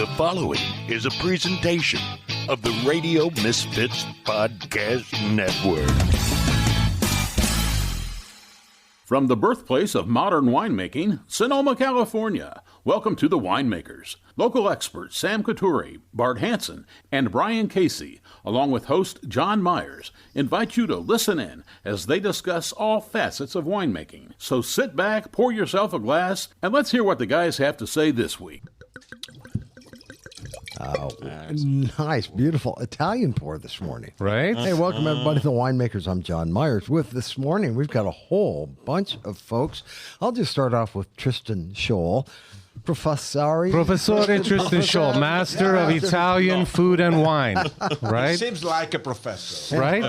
The following is a presentation of the Radio Misfits Podcast Network. From the birthplace of modern winemaking, Sonoma, California, welcome to The Winemakers. Local experts Sam Couturi, Bart Hansen, and Brian Casey, along with host John Myers, invite you to listen in as they discuss all facets of winemaking. So sit back, pour yourself a glass, and let's hear what the guys have to say this week. Nice, beautiful Italian pour this morning. Right? Hey, welcome everybody to The Winemakers. I'm John Myers. With this morning, we've got a whole bunch of folks. I'll just start off with Tristan Scholl. Professore Tristan Scholl, master of Italian food and wine. Right? Seems like a professor. Right?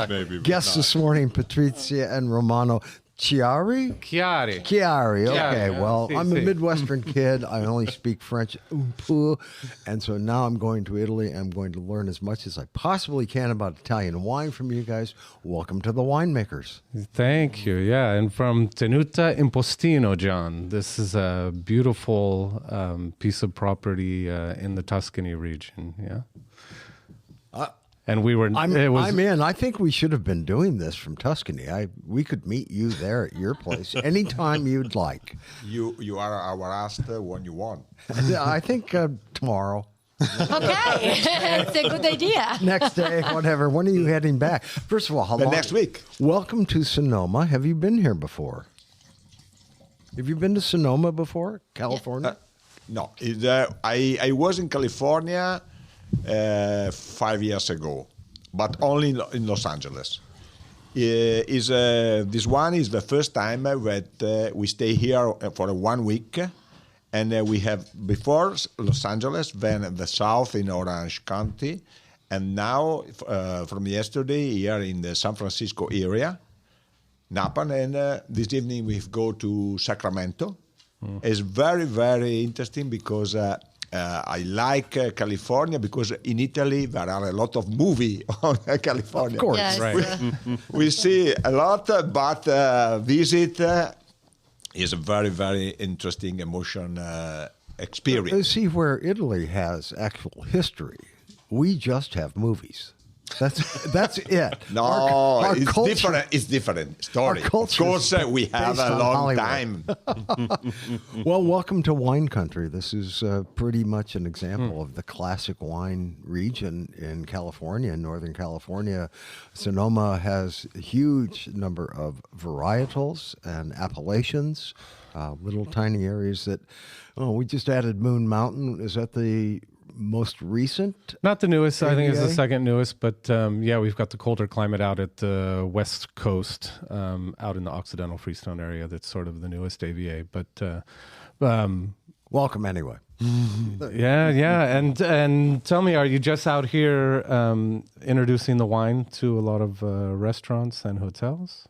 Maybe. Guests this morning, Patrizia and Romano Chiari? Chiari. Okay, well, I'm a si. Midwestern kid. I only speak French un peu. And so now I'm going to Italy. I'm going to learn as much as I possibly can about Italian wine from you guys. Welcome to The Winemakers. Thank you. Yeah, and from Tenuta Impostino, John. This is a beautiful piece of property in the Tuscany region. Yeah. And we were. I'm in. I think we should have been doing this from Tuscany. We could meet you there at your place anytime you'd like. You are our asked when you want. I think tomorrow. Okay, it's a good idea. Next day, whatever. When are you heading back? First of all, how long? Next week. Welcome to Sonoma. Have you been here before? Have you been to Sonoma before, California? No, I was in California 5 years ago, but only in Los Angeles. This one is the first time that we stay here for 1 week, and we have before Los Angeles, then the south in Orange County, and now from yesterday here in the San Francisco area, Napa, and this evening we go to Sacramento. It's very, very interesting because I like California because in Italy there are a lot of movies on California. Of course, Yes. Right. We see a lot, but visit is a very, very interesting emotion experience. See, where Italy has actual history, we just have movies. That's it. No, our it's culture- different. It's different story. Our Of culture course, is we have based a on long Hollywood. time. Well, welcome to wine country. This is pretty much an example of the classic wine region in California, in Northern California. Sonoma has a huge number of varietals and appellations, little tiny areas that, we just added Moon Mountain. Is that the most recent? Not the newest. I think it's the AVA? second newest, but yeah, we've got the colder climate out at the west coast, out in the Occidental Freestone area. That's sort of the newest AVA. But Welcome anyway. yeah, and tell me, are you just out here introducing the wine to a lot of restaurants and hotels?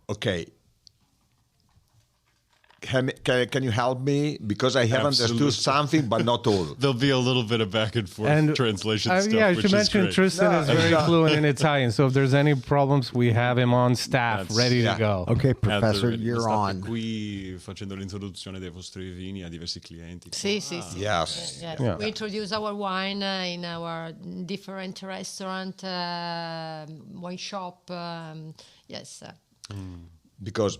Okay. Can you help me? Because I have Absolutely. understood something, but not all. There'll be a little bit of back and forth And translation stuff, yeah, I which should is mention great. Tristan is very fluent in Italian, so if there's any problems, we have him on staff, That's- ready yeah. to go. Okay, At the Professor, ready. you're State on. qui facendo l'introduzione dei vostri vini a diversi clienti. Sì, sì. Yes. Yes. Yeah. We introduce our wine in our different restaurant, wine shop. Yes. Because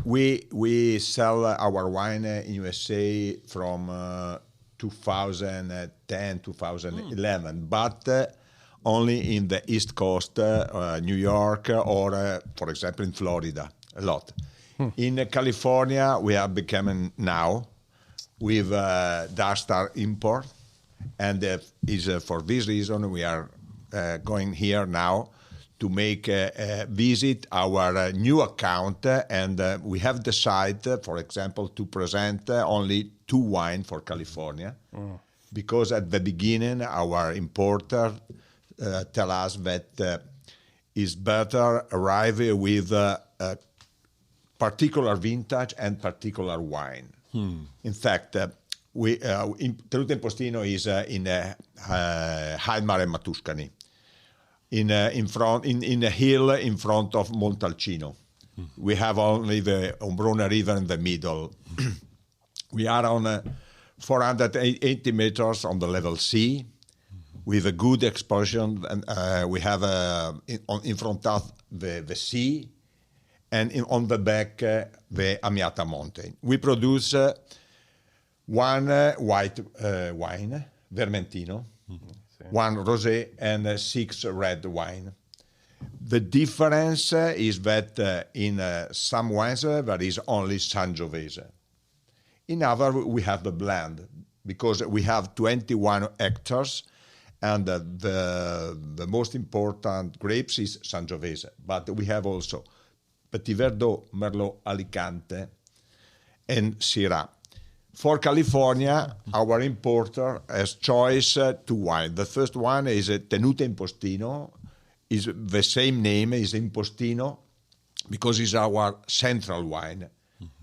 we sell our wine in USA from 2010, 2011, but only in the East Coast, New York, or, for example, in Florida, a lot. In California, we are becoming now with Dark Star import, and is for this reason we are going here now to make visit our new account, and we have decided, for example, to present only 2 wine for California, because at the beginning our importer tell us that it's better arrive with a particular vintage and particular wine. In fact, Tenuta Impostino is in High Maremma, Tuscany. In a hill in front of Montalcino. We have only the Ombrone River in the middle. We are on 480 meters on the level C, with a good exposure. And we have in front of the sea, and on the back the Amiata mountain. We produce one white wine, Vermentino, one rosé, and 6 red wine. The difference is that in some wines there is only Sangiovese. In other, we have the blend, because we have 21 hectares, and the most important grapes is Sangiovese. But we have also Petit Verdot, Merlot, Alicante, and Syrah. For California, our importer has choice 2 wines. The first one is Tenuta Impostino. Is the same name, is Impostino, because it's our central wine,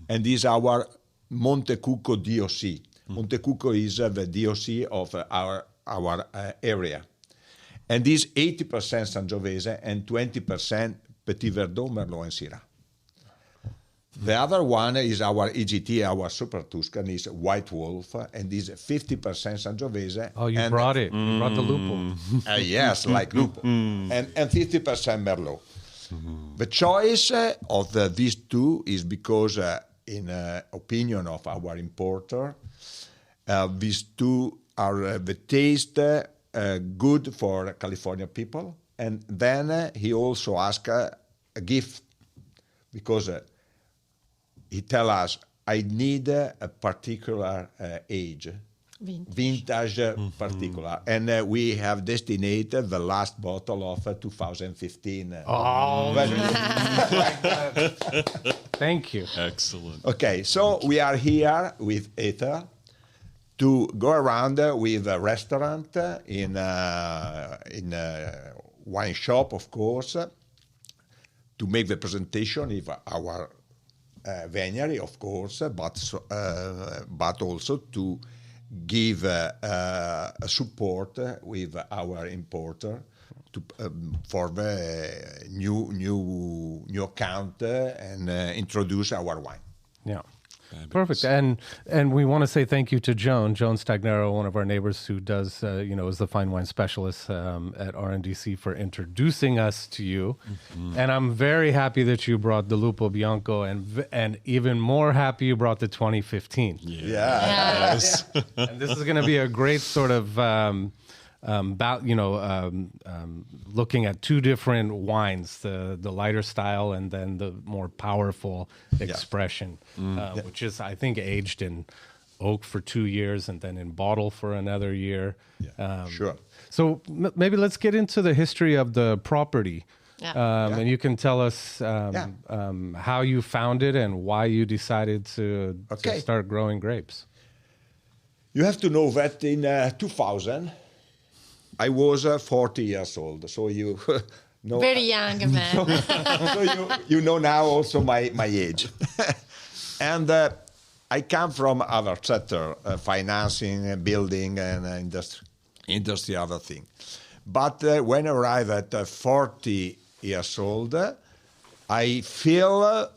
and is our Montecucco DOC. Montecucco is the DOC of our area, and is 80% Sangiovese and 20% Petit Verdot, Merlot, and Syrah. The other one is our EGT, our Super Tuscan, is White Wolf, and is 50% Sangiovese. Oh, you brought it. You brought the lupo. Yes, like lupo. And 50% Merlot. The choice of these two is because, in opinion of our importer, these two are the taste good for California people. And then he also asked a gift, because he tell us, I need a particular age, vintage particular. And we have designated the last bottle of 2015. Oh, thank you. Excellent. Okay, so we are here with Ether to go around with a restaurant in a wine shop, of course, to make the presentation of our vineyard, of course, but also to give support with our importer for the new account and introduce our wine. Yeah. Perfect. And we want to say thank you to Joan Stagnero, one of our neighbors who does, is the fine wine specialist at RNDC, for introducing us to you. Mm-hmm. And I'm very happy that you brought the Lupo Bianco, and even more happy you brought the 2015. Yes. And this is going to be a great sort of looking at 2 different wines, the lighter style and then the more powerful expression, which is, I think, aged in oak for 2 years and then in bottle for another year. Sure. So maybe let's get into the history of the property. And you can tell us how you found it and why you decided to start growing grapes. You have to know that in 2000, I was 40 years old, so you know. Very young man. So you know now also my age. And I come from other sector, financing, building, and industry, other thing. But when I arrive at 40 years old, I feel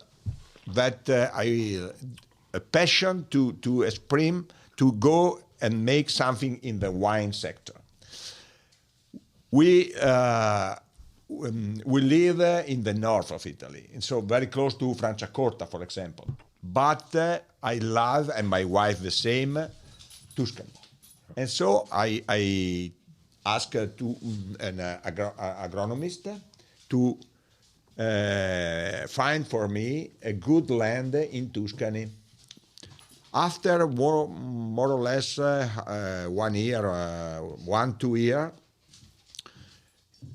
that a passion to express, to go and make something in the wine sector. We live in the north of Italy, and so very close to Franciacorta, for example. But I love, and my wife the same, Tuscany. And so I asked to an agronomist to find for me a good land in Tuscany. After more or less 1 year, 2 years,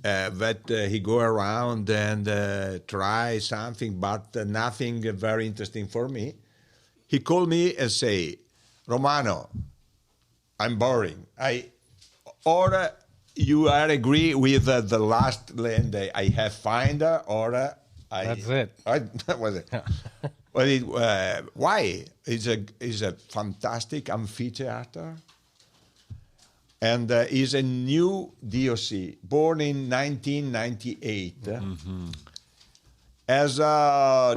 that he go around and try something, but nothing very interesting for me. He called me and say, Romano, I'm boring. Or you are agree with the last land I have find, or that's it. That was it. Well, why? It's a fantastic amphitheater. And is a new DOC, born in 1998, as a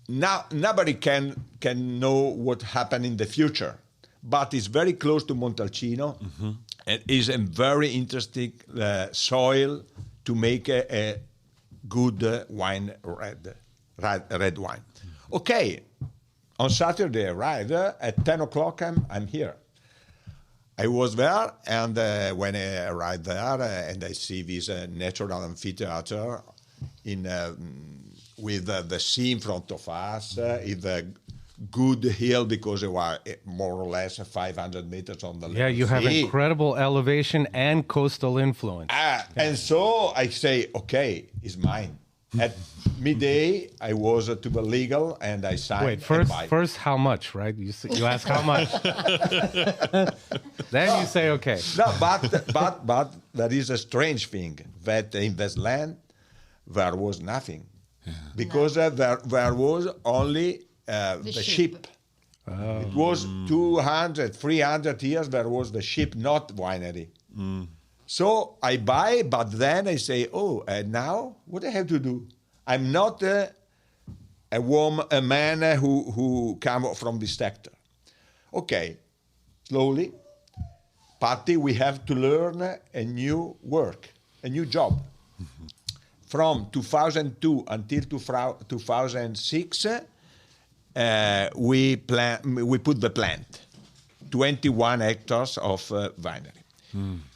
now nobody can know what happened in the future, but it's very close to Montalcino, and is a very interesting soil to make a good wine, red wine. Okay, on Saturday I arrived at 10 o'clock. I'm here. I was there, and when I arrived there, and I see this natural amphitheater with the sea in front of us, it's a good hill because it was more or less 500 meters on the Yeah, you have sea. incredible elevation and coastal influence. And so I say, okay, it's mine. At midday, I was to the legal, and I signed. Wait, and buy. first, how much, right? You ask how much. Then you say, okay. No, but there is a strange thing that in this land there was nothing, because there was only the sheep. It was 200, 300 years there was the sheep, not winery. So I buy, but then I say, and now what I have to do? I'm not a man who come from this sector. Okay, slowly, Patti, we have to learn a new work, a new job. From 2002 until 2006, we put the plant, 21 hectares of winery.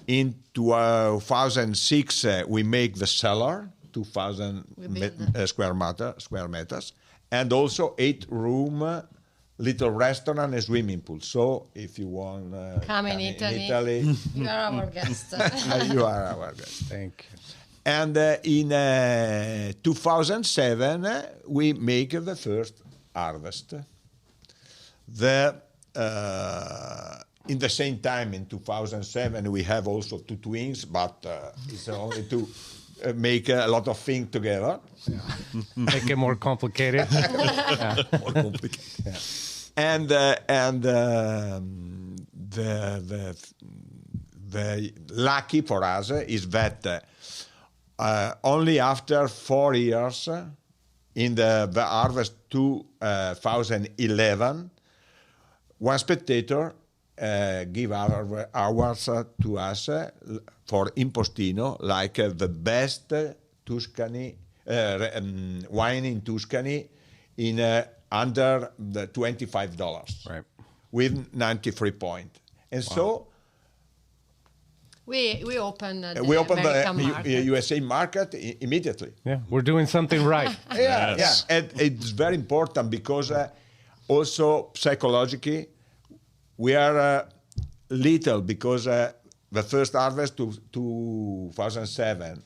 In 2006, we make the cellar, 2,000 square meters, and also 8-room little restaurant and swimming pool. So if you want come in Italy, you are our guest. You are our guest. Thank you. And in 2007, we make the first harvest. In the same time, in 2007, we have also 2 twins, but it's only to make a lot of things together. Yeah. Make it more complicated. More complicated. Yeah. And the lucky for us is that only after 4 years, in the harvest 2011, one spectator give hours to us for Impostino, like the best Tuscany wine in Tuscany in under the $25, right, with 93 points. And so we open the USA market immediately. Yeah, we're doing something right. Yeah, and it's very important because also psychologically, we are little because the first harvest to 2007,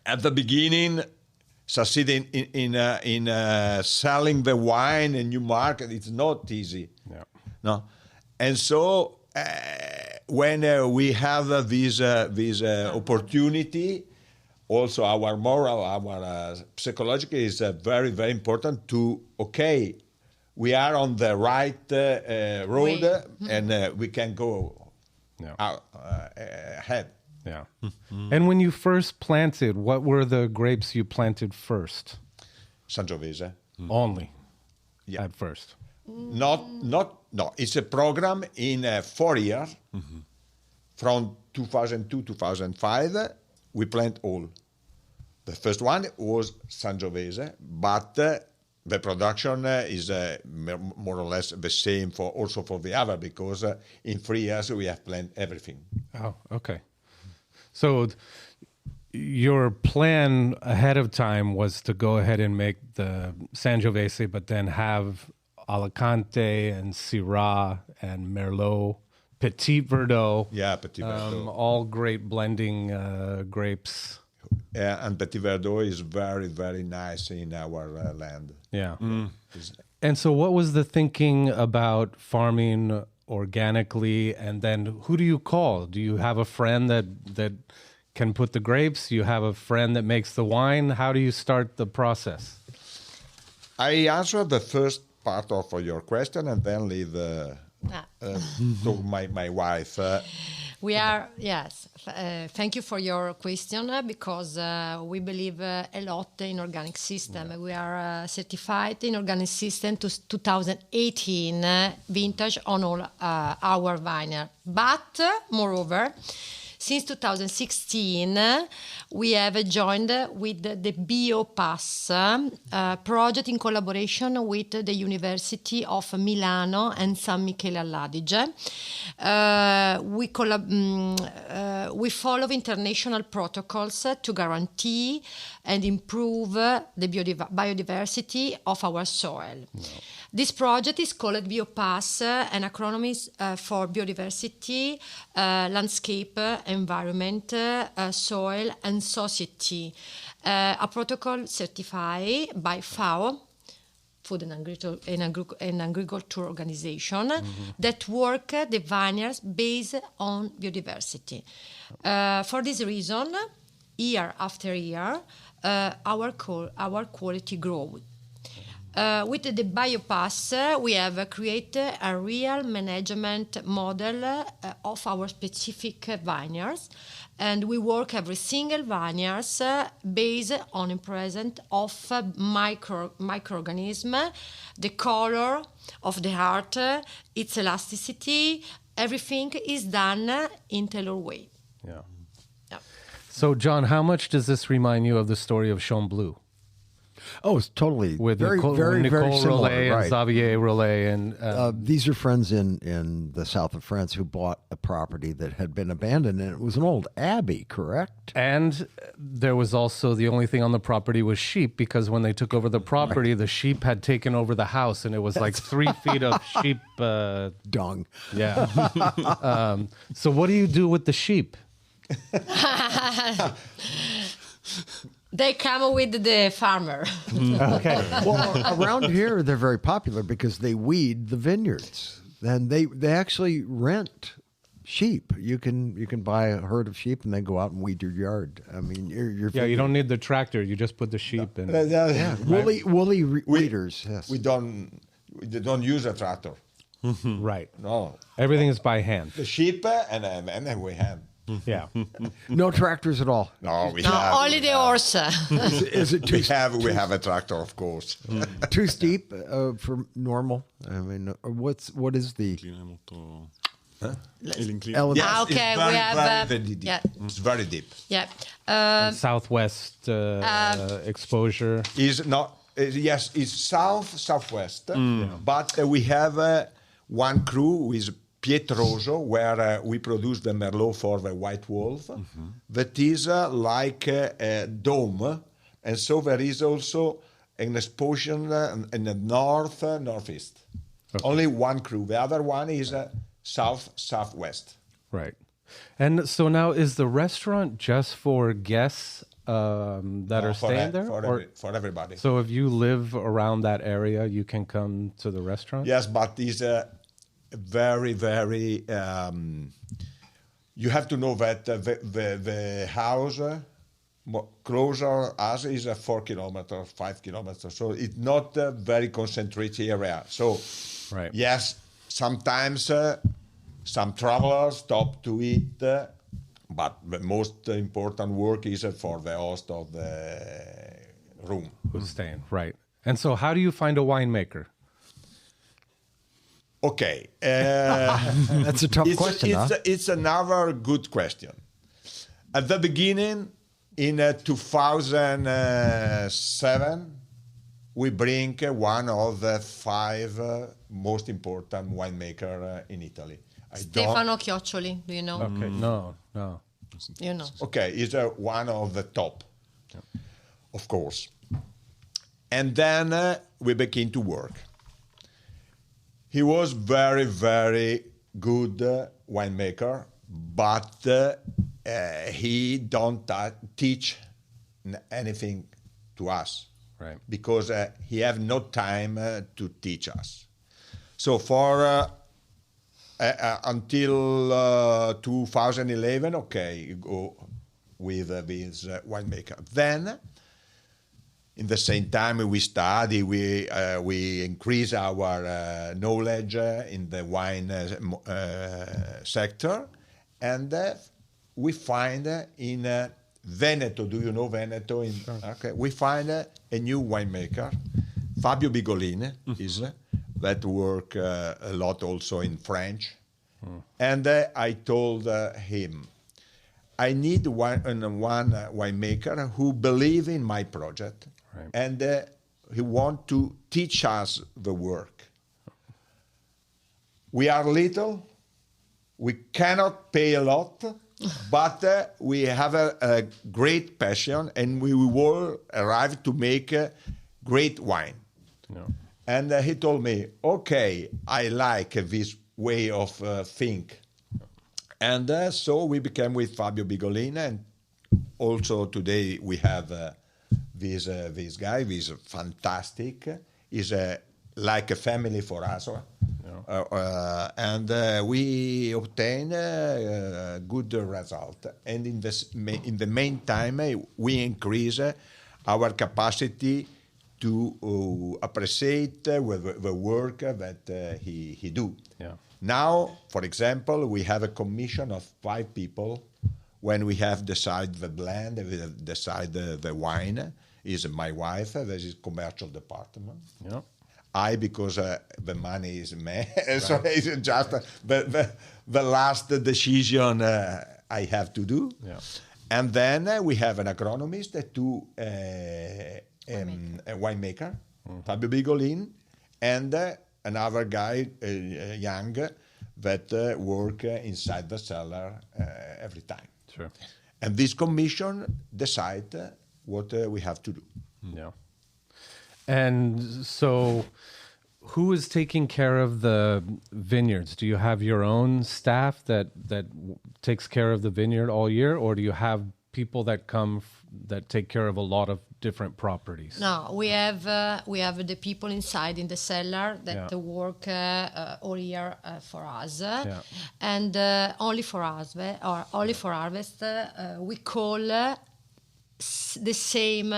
at the beginning, succeeding in selling the wine in new market, it's not easy. Yeah. No, and so when we have this opportunity, also our moral, our psychological is very, very important to, okay, we are on the right road, and we can go ahead. Yeah. And when you first planted, what were the grapes you planted first? Sangiovese. Only. Yeah. At first. No. It's a program in 4 years. From 2002 to 2005, we plant all. The first one was Sangiovese, but the production is more or less the same also for the other, because in 3 years we have planted everything. Oh, okay. So your plan ahead of time was to go ahead and make the Sangiovese, but then have Alicante and Syrah and Merlot, Petit Verdot. Yeah, Petit Verdot. All great blending grapes. And Petit Verdot is very, very nice in our land. Yeah. And so what was the thinking about farming organically, and then who do you call? Do you have a friend that can put the grapes? You have a friend that makes the wine? How do you start the process? I answer the first part of your question and then leave the to my wife. We are, yes. Thank you for your question because we believe a lot in organic system. Yeah. We are certified in organic system to 2018 vintage on all our vineyard. But moreover, since 2016, we have joined with the BioPass project in collaboration with the University of Milano and San Michele all'Adige. We follow international protocols to guarantee and improve the biodiversity of our soil. No. This project is called BioPass, an acronym for biodiversity, landscape, environment, soil, and society. A protocol certified by FAO, Food and Agriculture Organization, that work the vineyards based on biodiversity. For this reason, year after year, our quality grows. With the BioPass, we have created a real management model of our specific vineyards, and we work every single vineyards based on the presence of microorganisms, the color of the heart, its elasticity. Everything is done in tailored way. Yeah. So, John, how much does this remind you of the story of Chamblou? Oh, it's totally with very Nicole similar, Rollet right. and Xavier Rollet, and these are friends in the south of France who bought a property that had been abandoned, and it was an old abbey, correct? And there was also the only thing on the property was sheep, because when they took over the property, the sheep had taken over the house, and it was like 3 feet of sheep dung. Yeah. So what do you do with the sheep? They come with the farmer. Okay. Well, around here, they're very popular because they weed the vineyards. And they actually rent sheep. You can buy a herd of sheep and then go out and weed your yard. I mean, you don't need the tractor. You just put the sheep in. Yeah. Woolly weeders, yes. We don't use a tractor. Right. No. Everything is by hand. The sheep and then we have. Yeah. No tractors at all. No, we have. Only the horse. Is it too we have a tractor, of course. Too steep for normal? I mean, what is the... Yes, okay, very, we have... very deep. Yeah. It's very deep. Yeah. Southwest exposure. Yes, it's southwest. But we have one crew with Pietroso, where we produce the Merlot for the White Wolf, that is like a dome, and so there is also an exposure in the northeast. Okay. Only one crew. The other one is southwest. Right. And so now, is the restaurant just for guests that are staying there? For everybody. So if you live around that area, you can come to the restaurant? Yes, but it's very, very... you have to know that the house closer us is 4 kilometers, 5 kilometers. So it's not a very concentrated area. So, right. Yes, sometimes some travelers stop to eat, but the most important work is for the host of the room. Who's staying, right. And so how do you find a winemaker? Okay. That's a tough question, It's another good question. At the beginning, in 2007, we bring one of the 5 most important winemakers in Italy. Stefano Chioccioli, do you know? Okay, no. You know. Okay, he's one of the top, of course. And then we began to work. He was very, very good winemaker, but he don't teach anything to us, right? Because he have no time to teach us. So for until 2011, okay, you go with this winemaker. Then in the same time we study, we increase our knowledge in the wine sector, and we find in Veneto. Do you know Veneto? Okay, we find a new winemaker, Fabio Bigolin, is that work a lot also in French, and I told him, I need one winemaker who believe in my project, and he want to teach us the work. We are little, we cannot pay a lot, but we have a great passion, and we will arrive to make great wine. Yeah. And he told me, okay, I like this way of think. And so we became with Fabio Bigolin, and also today we have this guy, this fantastic, is like a family for us. And we obtain a good result. And in the meantime, we increase our capacity to appreciate the work that he do. Yeah. Now, for example, we have a commission of 5 people. When we have decided the blend, we have decided the wine, is my wife, that is commercial department. Yeah. I, because the money is me, so it's just the last decision I have to do. Yeah. And then we have an agronomist, a winemaker, Fabio Bigolin, and another guy, young, that work inside the cellar every time. Sure. And this commission decide what we have to do. Yeah. And so who is taking care of the vineyards? Do you have your own staff that takes care of the vineyard all year, or do you have people that come that take care of a lot of different properties? No, we have the people inside in the cellar that work all year for us, and only for us or only for harvest. We call the same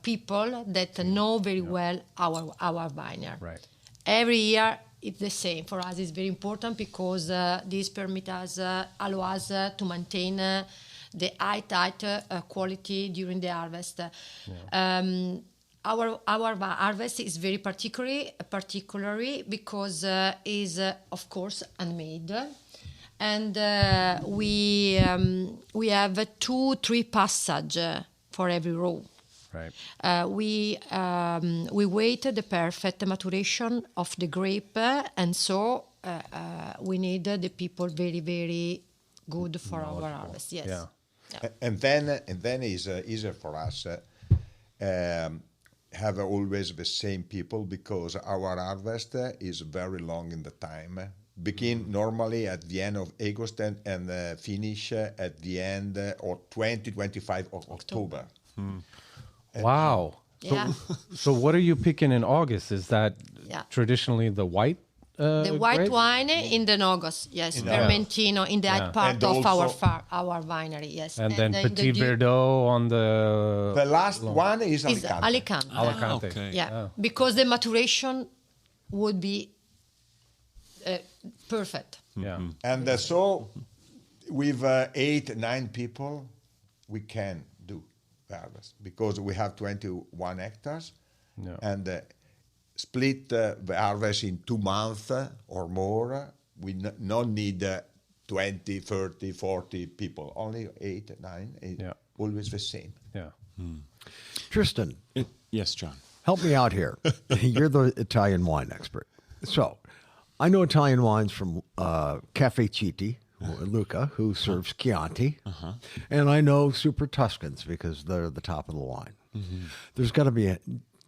people that know very well our vineyard. Right. Every year it's the same. For us it's very important because this permit us, allow us to maintain the high quality during the harvest. Our harvest is very particularly because is of course handmade. And we have 2-3 passage for every row. Right. We wait the perfect maturation of the grape, and so we need the people very, very good for our harvest. Yes. Yeah. And then is easier for us have always the same people, because our harvest is very long in the time. Begin normally at the end of August and finish at the end or 25 of October. Wow. Yeah. So what are you picking in August? Is that traditionally the white? The white grape? wine in the Nogos, yes, Vermentino, in the high part And of also our winery, yes. And then Petit Verdot on the... The last one is is Alicante. Alicante. Okay. Yeah, because the maturation would be perfect. Yeah. And so with 8-9 people, we can do the harvest, because we have 21 hectares and split the harvest in 2 months or more. We not need 20, 30, 40 people, only 8-9, always the same. Yeah. Tristan, Yes, John. help me out here. You're the Italian wine expert. So I know Italian wines from Cafe Chiti, Luca, who serves Chianti. And I know Super Tuscans because they're the top of the line. There's got to be an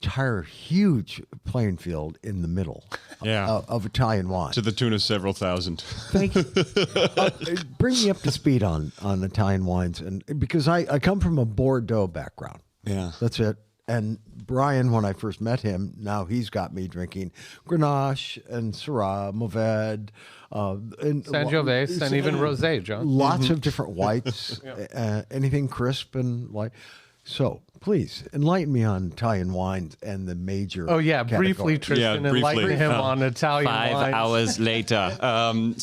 entire huge playing field in the middle of Italian wine. To the tune of several thousand. Thank you. Bring me up to speed on Italian wines, and because I come from a Bordeaux background. Yeah. That's it. And Brian, when I first met him, now he's got me drinking Grenache and Syrah, Mourvedre, and Sangiovese, and even rosé, John. Lots of different whites, anything crisp and light. So, please enlighten me on Italian wines and the major. Oh yeah, categories. briefly, Tristan, briefly. enlighten him on Italian 5 wines. hours later. I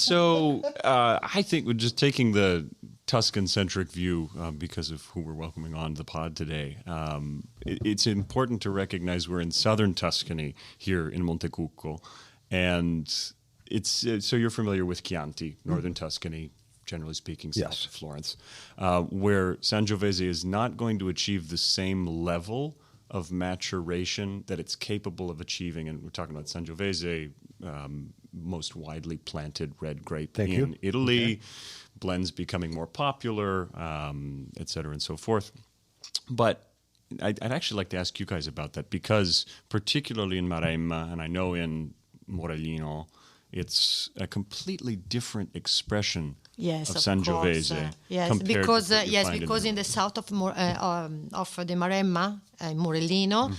think we're just taking the Tuscan-centric view because of who we're welcoming on the pod today. It's important to recognize we're in southern Tuscany here in Montecucco, and it's so you're familiar with Chianti, northern Tuscany, generally speaking, south Yes. of Florence, where Sangiovese is not going to achieve the same level of maturation that it's capable of achieving. And we're talking about Sangiovese, most widely planted red grape in Italy, blends becoming more popular, et cetera, and so forth. But I'd actually like to ask you guys about that, because particularly in Maremma, and I know in Morellino, it's a completely different expression Yes, of of Sangiovese. course. Yes, compared to because what you find because in the south of the Maremma, Morellino,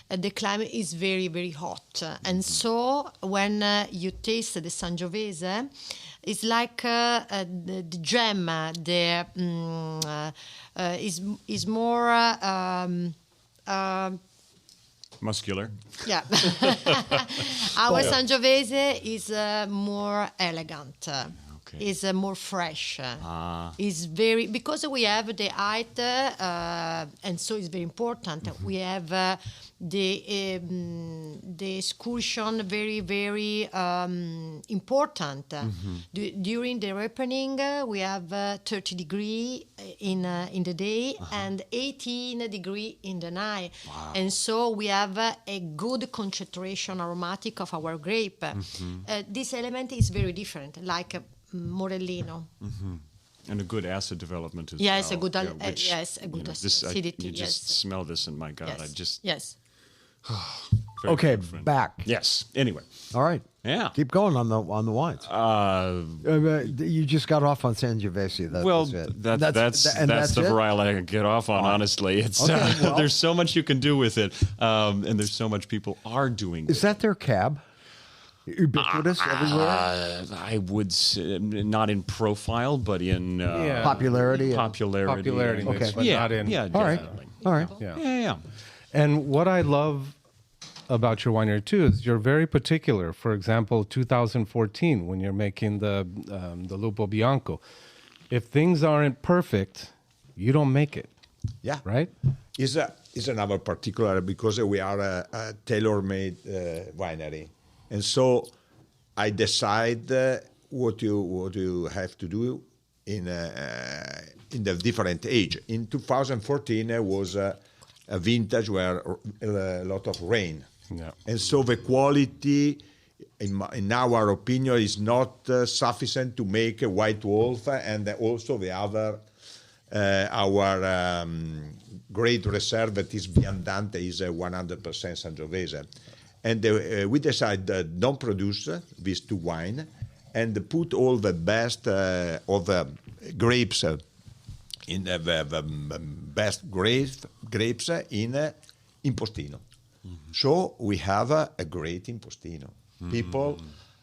the climate is very, very hot, and so when you taste the Sangiovese, it's like the gem. Is more. Muscular. Yeah, our Sangiovese is more elegant. Okay. Is more fresh. Is very, because we have the height, and so it's very important. We have the excursion very, very important. During the ripening, we have 30 degree in the day and 18 degree in the night, and so we have a good concentration aromatic of our grape. This element is very different, like Morellino. And a good acid development as Yes, well. a good which, yes, a good acidity. You just smell this, and my God, I just yes. very Okay, different. back. Yes. Anyway, All right. yeah. Keep going on the wines. You just got off on Sangiovese. That's it. That's the it? variety I can get off on. Honestly, it's Okay, well- there's so much you can do with it, and there's so much people are doing. Is that their cab? Ubiquitous everywhere? I would say, not in profile, but in Yeah. Popularity? Popularity, and- mix, but yeah, not in. yeah, All right. definitely. All right. Yeah. And what I love about your winery too is you're very particular. For example, 2014, when you're making the Lupo Bianco, if things aren't perfect, you don't make it, Yeah. right? Is another particular, because we are a tailor-made winery, and so I decide what you have to do in the different age. In 2014 was a vintage where a lot of rain, and so the quality, in our opinion, is not sufficient to make a white wolf, and also the other. Our great reserve, that is Viandante, is 100% Sangiovese. And we decided don't produce these two wine and put all the best of the grapes in the best grapes in Impostino. So we have a great Impostino. People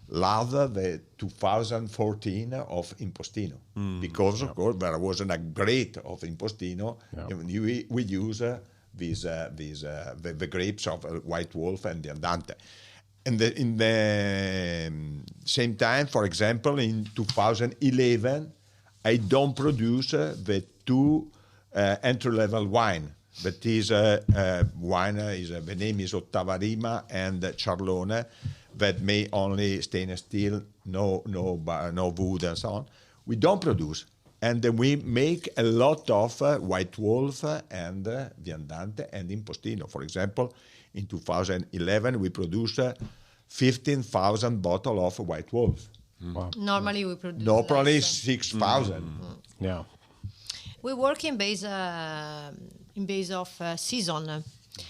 love the 2014 of Impostino because, of course, there wasn't a great of Impostino. And we use the grapes of White Wolf and the Andante. And in the same time, for example, in 2011, I don't produce the two entry-level wine. That is wine. The name is Ottava Rima and Charlone, that may only stainless steel, no wood and so on. We don't produce. And then we make a lot of White Wolf and Viandante and Impostino. For example, in 2011, we produced 15,000 bottles of White Wolf. Wow. Normally we produce Probably less. 6,000. Yeah. We work in base of season,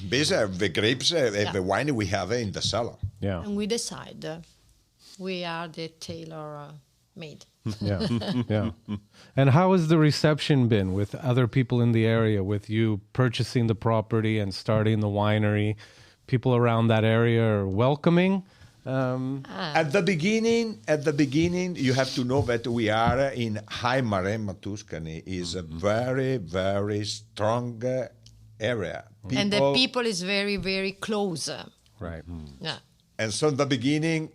Basically, the grapes, the wine we have in the cellar. Yeah. and we decide. We are the tailor made. Yeah. Yeah. And how has the reception been with other people in the area, with you purchasing the property and starting the winery? People around that area are welcoming. At the beginning, you have to know that we are in High Maremma, Tuscany. Is a very, very strong area. And the people is very, very close. Right. Yeah. And so in the beginning,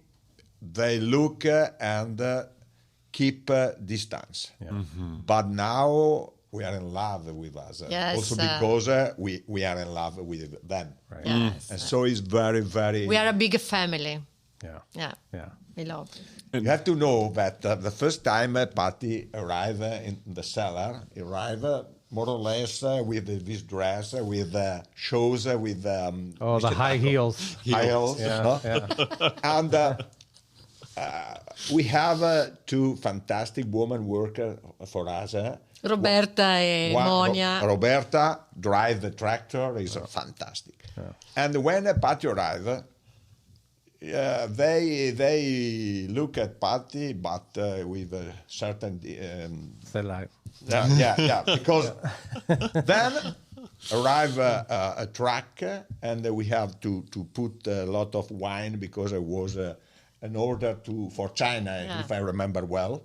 they look and keep distance. Yeah. But now we are in love with us. Yes, Also because we are in love with them. Right. Yes. And so it's very, very... We are a big family. Yeah. Yeah. Yeah. We love it. You have to know that the first time Patty arrived in the cellar, he arrived more or less with this dress, with shoes, with... The high heels. High heels. Yeah. Yeah. And we have two fantastic women worker for us. Roberta and Monia. Roberta drive the tractor, is fantastic. Yeah. And when Patty arrived, they look at Patty, but with a certain... They like. yeah, because then arrive a truck and we have to put a lot of wine because it was an order for China, if I remember well,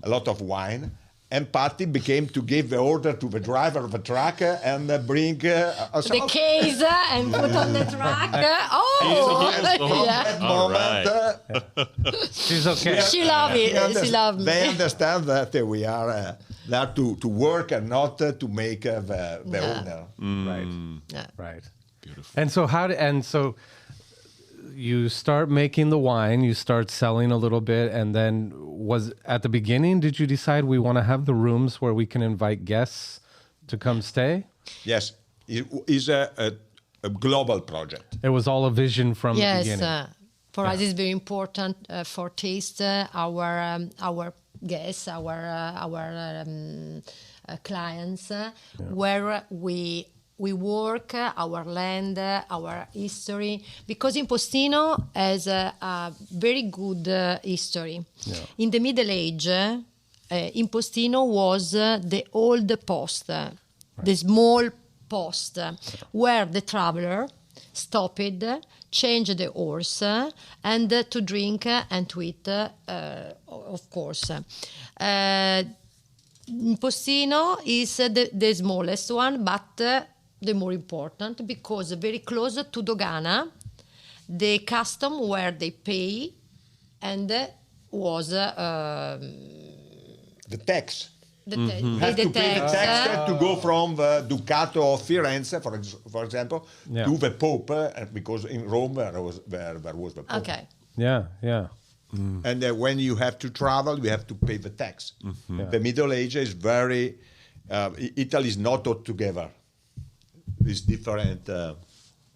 a lot of wine. And Patty became to give the order to the driver of the truck and bring The case and put on the truck. That moment, She's okay. She loves it. She loves me. they understand that we are there to work and not to make the owner. Right. Yeah. Right. Beautiful. And so you start making the wine, you start selling a little bit, and then was at the beginning, did you decide we want to have the rooms where we can invite guests to come stay? Yes, it is a global project. It was all a vision from the beginning. Yes, for us it's very important for taste our guests, our clients, where we work, our land, our history, because Impostino has a very good history. Yeah. In the Middle Age, Impostino was the old post, the small post, where the traveler stopped, changed the horse, and to drink and to eat, of course. Impostino is the smallest one, but the more important, because very close to Dogana, the custom where they pay and was The tax. the You have to pay the tax to go from the Ducato of Firenze, for example, to the Pope, because in Rome there was the Pope. Okay. Yeah, yeah. And when you have to travel, you have to pay the tax. Yeah. The Middle Age is very... Italy is not all together. It's different.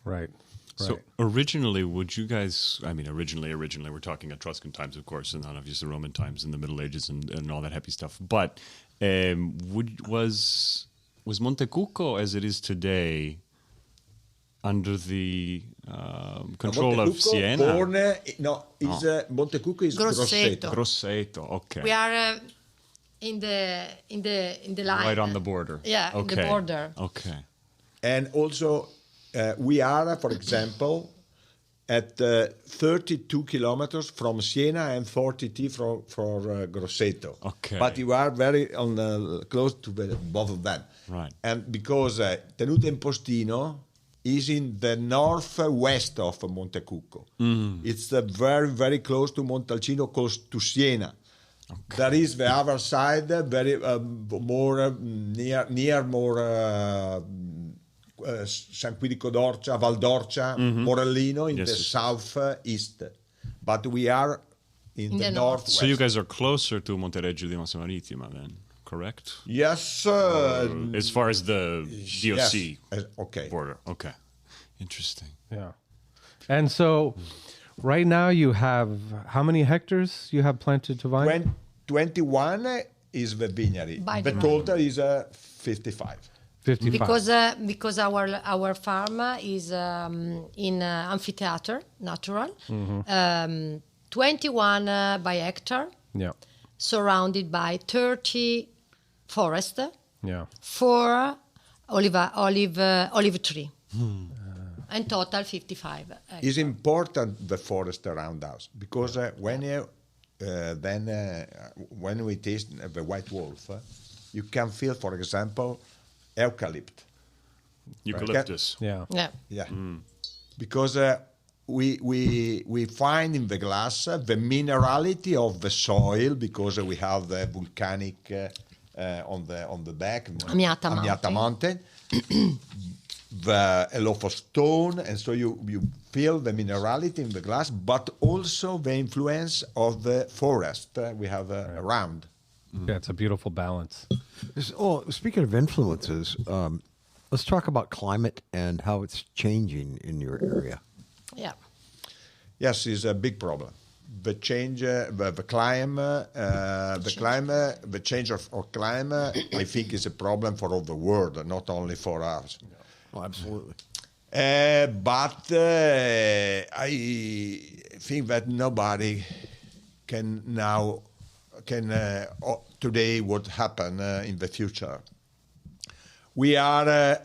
Right. So originally, would you guys? I mean, originally, we're talking Etruscan times, of course, and not obviously Roman times and the Middle Ages and all that happy stuff. But was Montecucco as it is today under the control of Siena? Montecucco is Grosseto. Grosseto. Okay. We are in the line. Right on the border. Yeah, in the border. Okay. And also, we are, for example, at 32 kilometers from Siena and 42 from Grosseto. Okay. But you are very close to both of them. Right. And because Tenuta Impostino is in the northwest of Montecucco. It's very, very close to Montalcino, close to Siena. Okay. There is the other side, very more near more San Quirico d'Orcia, Val d'Orcia, Morellino in the southeast. But we are in the northwest. So you guys are closer to Montereggio di Massa Marittima then, correct? Yes. As far as the DOC border. Okay. Interesting. Yeah. And so right now you have, how many hectares you have planted to vine? 21 is the vineyard. The total is 55. 55. Because our farm is in amphitheater, natural, 21 by hectare, surrounded by 30 forest, 4 olive tree, and total 55 hectare. It's important the forest around us because when we taste the white wolf, you can feel, for example, eucalypt. Eucalyptus. Yeah. Yeah. Yeah, because we find in the glass the minerality of the soil, because we have the volcanic on the back, Amiata Mountain, a lot of stone, and so you feel the minerality in the glass, but also the influence of the forest we have around. Yeah, it's a beautiful balance. Speaking of influences, let's talk about climate and how it's changing in your area. Yeah. Yes, it's a big problem. The change, the change of climate, I think, is a problem for all the world, not only for us. Oh, absolutely. But I think that nobody can today what happen in the future. We are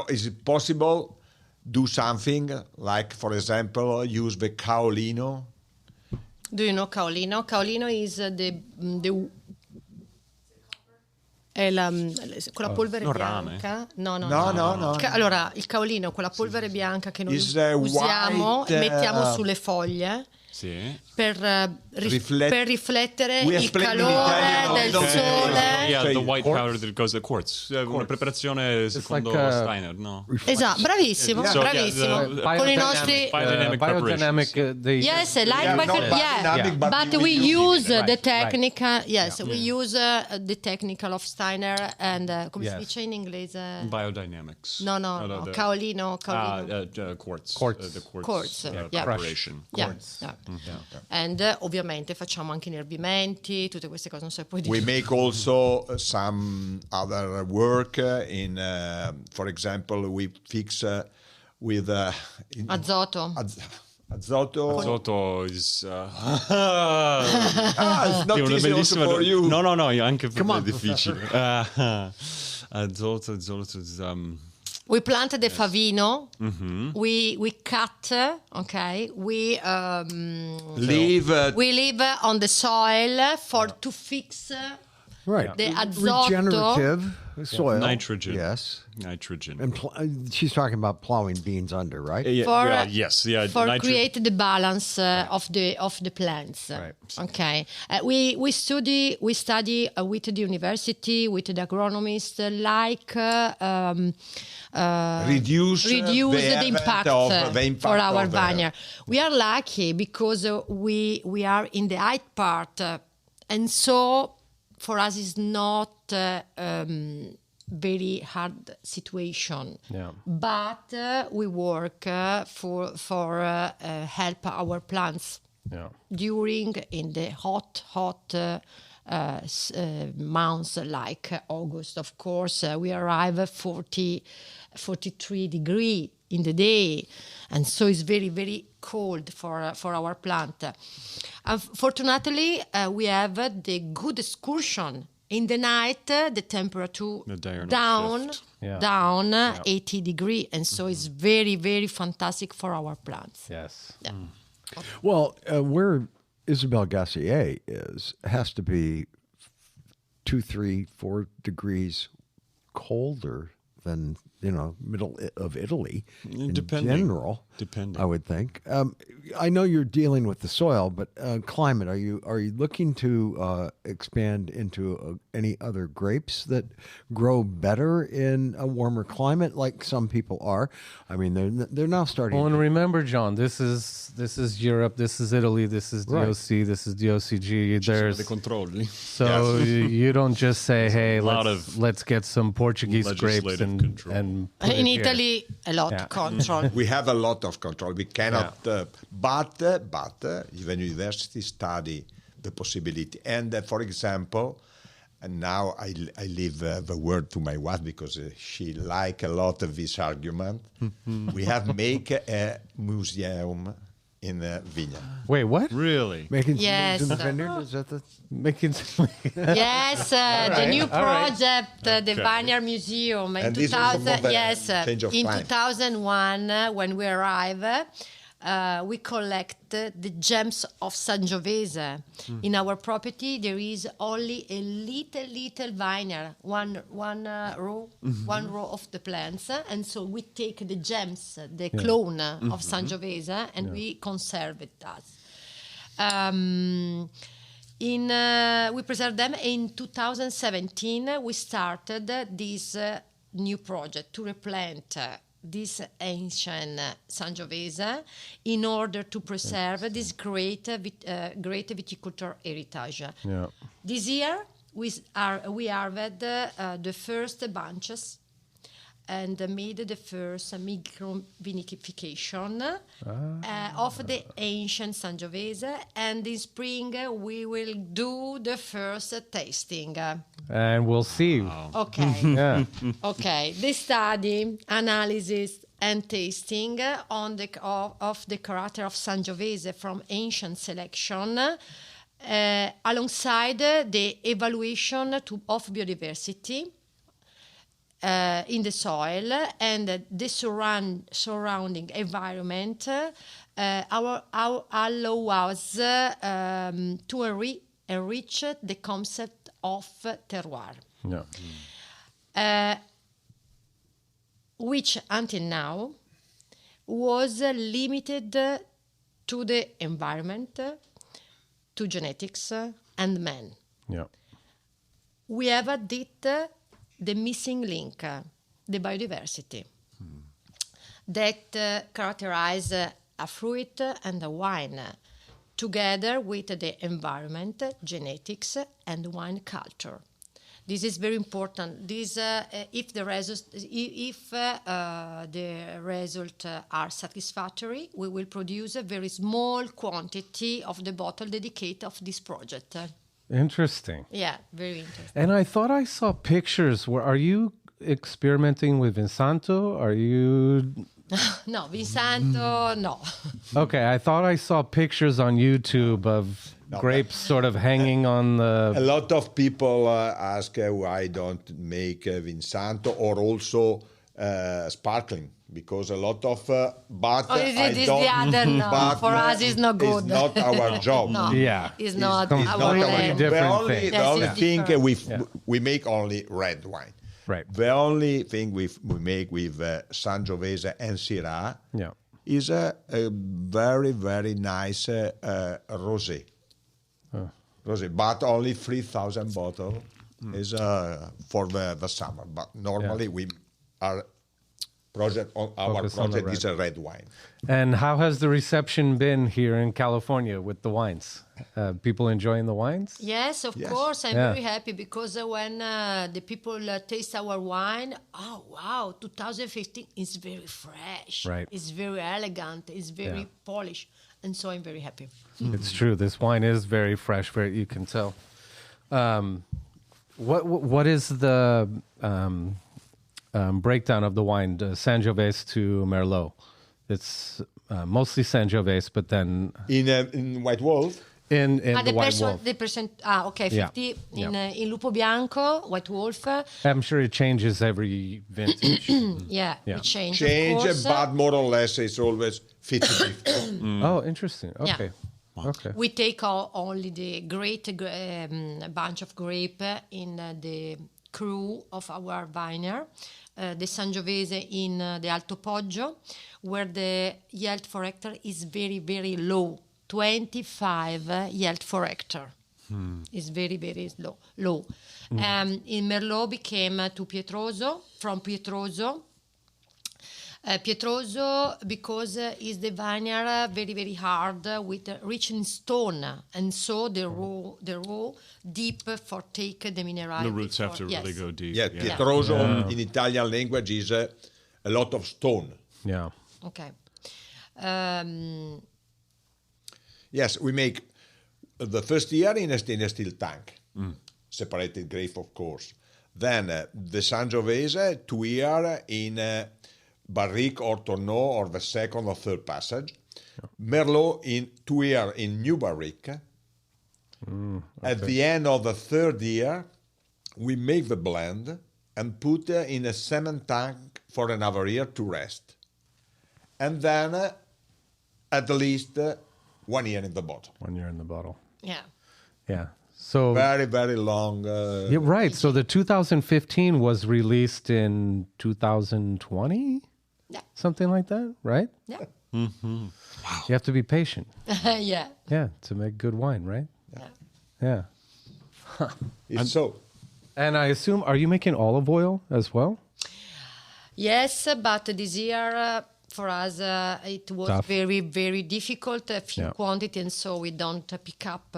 is it possible do something like, for example, use the kaolino? Do you know kaolino? Kaolino is quella polvere bianca. No. Allora, il kaolino, quella polvere bianca che noi usiamo e mettiamo sulle foglie. Sì. Per riflettere il calore del sole. Yeah, the white powder that goes the quartz. Una preparazione secondo Steiner, no? Esatto, bravissimo, bravissimo. Con i nostri biodynamic. Yes, but we use the technical. Yes, we use the technical of Steiner and come si dice in inglese? Biodynamics. No, kaolino. Quartz. Quartz. Preparation. Quartz. And ovviamente facciamo anche inerbimenti, tutte queste cose non so poi We make also some other work in, for example, we fix with azoto. Azoto is it's not easy also for you. No, anche per me è difficile. Azoto is We plant the favino. We cut. Okay. We live on the soil to fix the azoto. Regenerative soil. Nitrogen. Yes. Nitrogen. And she's talking about plowing beans under, right? For create the balance of the plants. Right. Okay. We study with the university, with the agronomist, like reduce the impact for our vineyard. We are lucky because we are in the high part, and so for us it's not very hard situation. Yeah. But we work for help our plants during in the hot months like August. Of course, we arrive 43 degrees in the day, and so it's very, very cold for our plant. Unfortunately, we have the good excursion. In the night, the temperature down 80 degrees, and so it's very, very fantastic for our plants. Yes. Yeah. Well, where Isabelle Gassier has to be 2, 3, 4 degrees colder than middle of Italy in general. Depending, I would think. I know you're dealing with the soil, but climate. Are you looking to expand into any other grapes that grow better in a warmer climate, like some people are? I mean, they're now starting. Well, and remember, John, this is Europe, this is Italy, this is DOC, this is DOCG. There's the controlli. So you don't just say, "Hey, let's get some Portuguese grapes and in Italy a lot of control. We have a lot of control. We cannot, but even universities study the possibility. And for example, and now I leave the word to my wife because she like a lot of this argument. We have make a museum in Vigna. Wait, what? Really? Making yes. in the vineyard? Is that the making? Yes, the new project, the Vineyard Museum in 2000. Yes, in 2001 when we arrived, we collect the gems of Sangiovese. In our property, there is only a little vineyard, one row of the plants, and so we take the gems, the clone of Sangiovese, and we conserve it. We preserve them. In 2017, we started this new project to replant this ancient Sangiovese in order to preserve this great viticulture heritage. Yeah. This year we harvested the first bunches and made the first micro vinification of the ancient Sangiovese, and in spring we will do the first tasting. And we'll see. Wow. Okay. Yeah. Okay. The study, analysis, and tasting of the character of Sangiovese from ancient selection, alongside the evaluation of biodiversity in the soil and the surrounding environment, allow us to enrich the concept of terroir. Yeah. Which until now was limited to the environment, to genetics, and man. Yeah. We have added the missing link, the biodiversity, that characterize a fruit and a wine, together with the environment, genetics, and wine culture. This is very important. This, if the results are satisfactory, we will produce a very small quantity of the bottle dedicated of this project. Interesting. Yeah, very interesting. And I thought I saw pictures. Are you experimenting with Vinsanto? Are you... No, Vinsanto, no. Okay, I thought I saw pictures on YouTube of grapes sort of hanging on the... A lot of people ask why don't make Vinsanto or also sparkling, because a lot of but this is the other no. For us it's not good. It's not our job. No, Yeah. it's not It's our not our blend. job. Different thing. The only Yes, thing different. we make only red wine. Right. The only thing we make with Sangiovese and Syrah is a very, very nice rosé. Rosé, but only 3,000 bottles is for the summer. But normally our project is a red wine. And how has the reception been here in California with the wines? People enjoying the wines? Yes, of course. I'm very happy because when the people taste our wine, oh wow, 2015 is very fresh. Right. It's very elegant. It's very polished. And so I'm very happy. It's true. This wine is very fresh. You can tell. What is the breakdown of the wine, Sangiovese to Merlot? It's mostly Sangiovese, but then In White Wolf, in the White Wolf. The percent. 50 in Lupo Bianco, White Wolf. I'm sure it changes every vintage. We change, of course. but more or less it's always 50-50. Oh, interesting. Okay. Yeah. Okay. We take only the great bunch of grape in the crew of our vineyard, the Sangiovese in the Alto Poggio, where the yield for hectare is very, very low, 25 yield for hectare. It's very, very low. In Merlot became to Pietroso, from Pietroso. Pietroso, because is the vineyard very, very hard, with rich in stone, and so the raw deep for take the minerality. The roots have to really go deep. Yeah, Pietroso in Italian language is a lot of stone. Yeah. Okay. Yes, we make the first year in a stainless steel tank, separated grape, of course. Then the Sangiovese 2 years in barrique or tonneau, or the second or third passage. Merlot in 2 years in new barrique. At the end of the third year, we make the blend and put in a cement tank for another year to rest. And then at least 1 year in the bottle. 1 year in the bottle. Yeah. Yeah. So Very, very long. yeah, right. So the 2015 was released in 2020, Yeah. something like that, right? Yeah. You have to be patient. Yeah. Yeah, to make good wine, right? Yeah. Yeah. It's so. And I assume, are you making olive oil as well? Yes, but this year for us it was Tough. very, very difficult, a few Yeah. quantity, and so we don't pick up.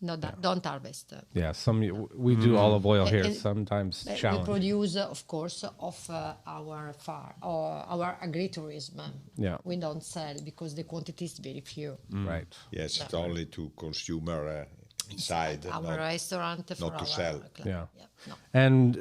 No, don't harvest. Yeah, we do olive oil here. And- Sometimes We challenge. produce, of course, of our farm or our agritourism. Yeah. We don't sell because the quantity is very few. Right. Yes, it's only to consumer inside. Our not- restaurant for not to our sell. club. Yeah. No. And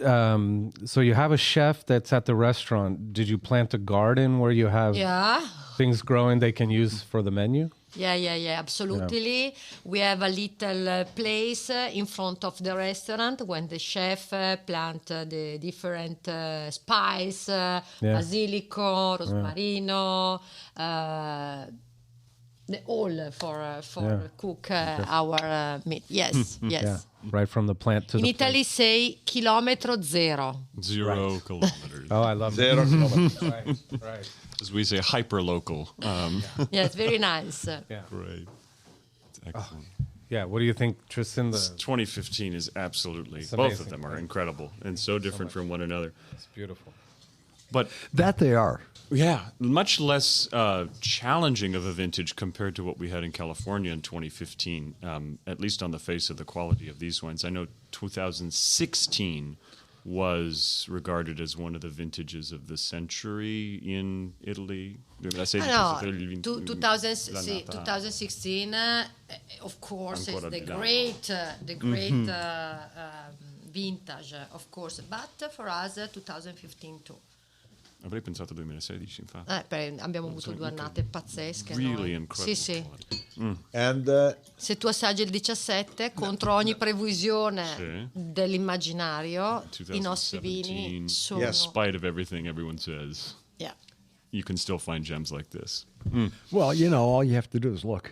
so you have a chef that's at the restaurant. Did you plant a garden where you have Yeah. things growing they can use for the menu? Yeah, absolutely. We have a little place in front of the restaurant when the chef plant the different spice, basilico, rosmarino, the oil for cook our meat. Yes, yes. Yeah. Right from the plant to In the Italy, plate. say chilometro zero. 0 kilometers. Oh, I love it. 0 kilometers. Right. As we say, hyper local. Yes, very nice. Yeah. Great. Excellent. Yeah. What do you think, Tristan? 2015 is absolutely, It's both amazing, of them are right? incredible and so different from one another. It's beautiful. But That they are. yeah, much less challenging of a vintage compared to what we had in California in 2015, at least on the face of the quality of these wines. I know 2016 was regarded as one of the vintages of the century in Italy. Did I say No, l'annata? 2016, of course, is Ancora the di là. great vintage, of course. But for us, 2015 too. Avrei pensato 2016, infatti. Abbiamo avuto due annate pazzesche. Really noi. incredible Sì. quality. And Se tu assaggi il 17, contro ogni previsione Sì. dell'immaginario, i nostri 2017, vini sono... Yes. In spite of everything everyone says, Yeah. you can still find gems like this. Well, all you have to do is look.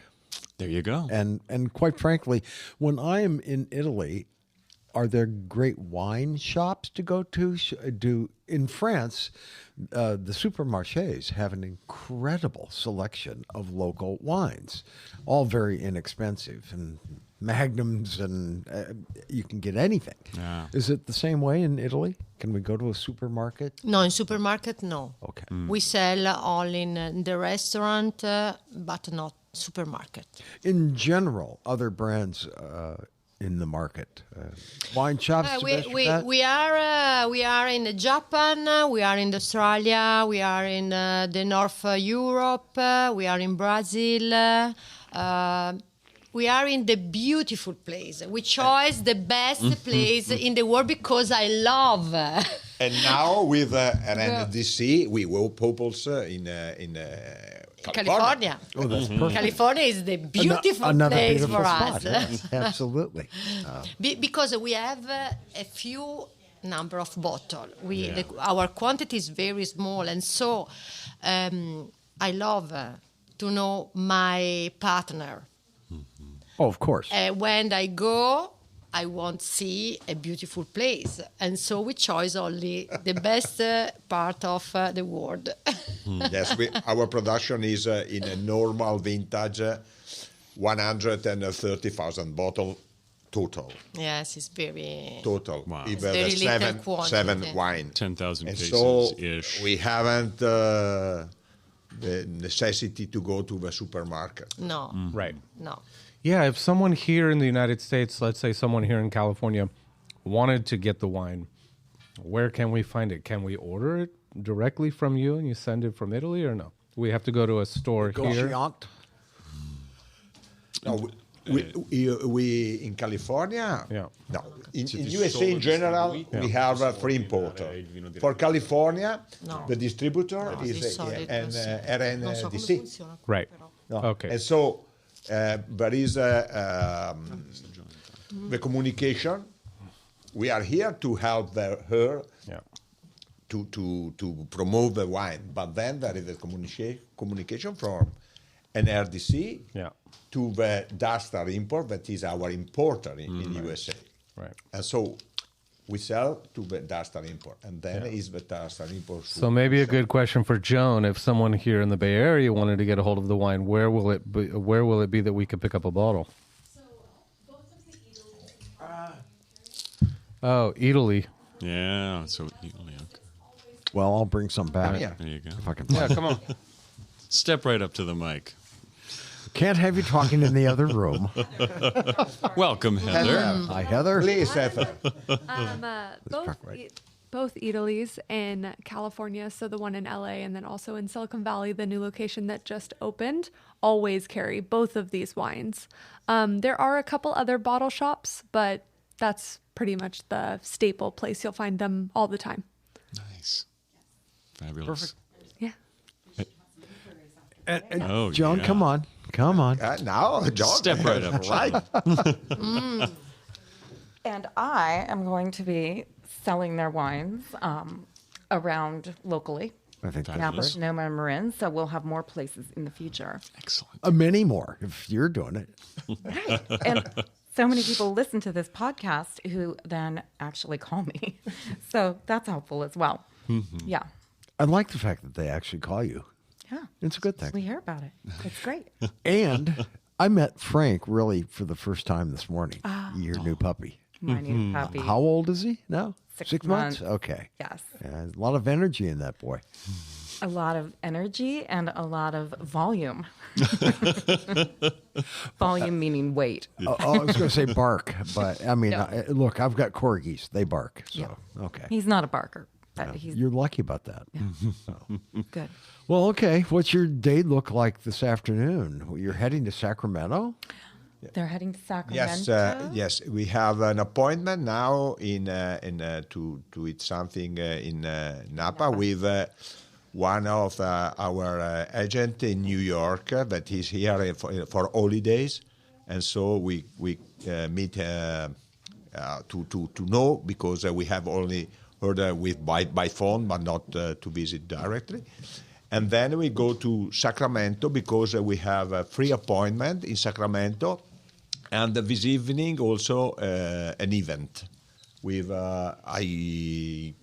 There you go. And quite frankly, when I am in Italy, are there great wine shops to go to? In France, the supermarchés have an incredible selection of local wines, all very inexpensive and magnums, and you can get anything. Yeah. Is it the same way in Italy? Can we go to a supermarket? No, in supermarket, no. Okay. We sell only in the restaurant, but not supermarket. In general, other brands in the market, wine shops. We are in Japan, we are in Australia, we are in the North Europe, we are in Brazil. We are in the beautiful place. We chose the best place in the world because I love. And now with an NDC, we will pupils in California. Oh, that's perfect. California is the beautiful Another place beautiful for spot. us. Yes, absolutely. Because we have a few number of bottle. Our quantity is very small, and so I love to know my partner. Oh, of course. When I go, I want to see a beautiful place, and so we choose only the best part of the world. Yes, our production is in a normal vintage, 130,000 bottle total. Yes, it's very Total. Wow. If very the little quantity. seven wine. 10,000 And cases so ish. we haven't the necessity to go to the supermarket. No, Right. no. Yeah, if someone here in the United States, let's say someone here in California, wanted to get the wine, where can we find it? Can we order it directly from you and you send it from Italy, or no? We have to go to a store here. Negotiant. No, we in California. Yeah. No, in USA in general, we have a free importer. For California, No. the distributor Di is solito an sì. Non so come RNDC. funziona. Right. No. Okay. And so there is the communication. We are here to help her Yeah. to promote the wine. But then there is a communication from an RDC to the Darstar import, that is our importer in USA. Right. And so we sell to the Darstar import, and then is the Darstar import. So maybe a good question for Joan: if someone here in the Bay Area wanted to get a hold of the wine, where will it be? Where will it be that we could pick up a bottle? So both of the Italy. Oh, Italy. Yeah, so Italy. Okay. Well, I'll bring some back. Yeah. There you go. If I can. Yeah, come on. Step right up to the mic. Can't have you talking in the other room. Welcome, Heather. Hi, Heather. Please, Heather. Both Italys in California, so the one in LA and then also in Silicon Valley, the new location that just opened, always carry both of these wines. There are a couple other bottle shops, but that's pretty much the staple place. You'll find them all the time. Nice. Fabulous. Perfect. Yeah. And Joan, come on. Now, John. Step right up. Right. And I am going to be selling their wines around locally. I think Napa, Fabulous. Sonoma, and Marin. So we'll have more places in the future. Excellent. many more if you're doing it. Right. And so many people listen to this podcast who then actually call me. So that's helpful as well. Yeah. I like the fact that they actually call you. Yeah. It's a good We thing. hear about it. It's great. And I met Frank really for the first time this morning. Your new puppy. My new puppy. How old is he now? 6 months? months. Okay. Yes. Yeah, a lot of energy in that boy. A lot of energy and a lot of volume. Volume meaning weight. I was going to say bark, but I mean, No. look, I've got corgis. They bark. So, okay. He's not a barker, but he's You're lucky about that. good. Well, okay. What's your day look like this afternoon? You're heading to Sacramento? They're heading to Sacramento. Yes. We have an appointment now to eat something in Napa with one of our agent in New York that is here for holidays, and so we meet to know, because we have only heard by phone, but not to visit directly. And then we go to Sacramento because we have a free appointment in Sacramento. And this evening also an event with I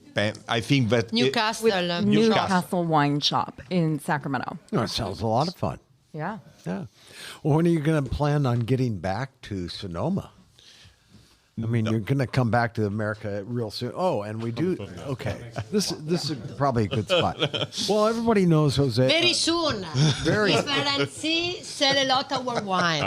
think that Newcastle. Newcastle Wine Shop in Sacramento. No, it sounds a lot of fun. Yeah. Yeah. Well, when are you going to plan on getting back to Sonoma? I mean, you're going to come back to America real soon. Oh, and we do. Okay, this is probably a good spot. Well, everybody knows Jose. Very soon. Very. Differency sell a lot of our wine.